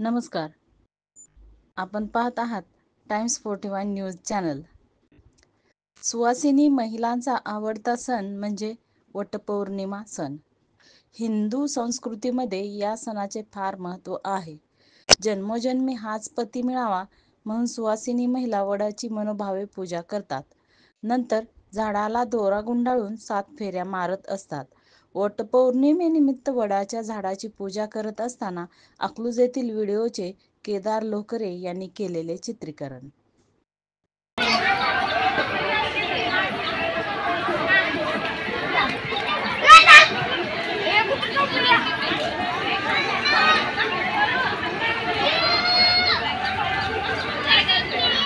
नमस्कार. आपण पाहत आहात टाइम्स 41 न्यूज चॅनल. सुवासिनी महिलांचा आवडता सण म्हणजे वटपौर्णिमा सण. हिंदू संस्कृतीमध्ये या सणाचे फार महत्त्व आहे. जन्मोजन्मी हाच पती मिळावा म्हणून सुवासिनी महिला वडाची मनोभावे पूजा करतात. नंतर झाडाला दोरा गुंडाळून 7 फेऱ्या मारत असतात. वटपौर्णिमेनिमित्त वडाच्या झाडाची पूजा करत असताना अकलूज येथील व्हिडिओचे केदार लोकरे यांनी केलेले चित्रीकरण.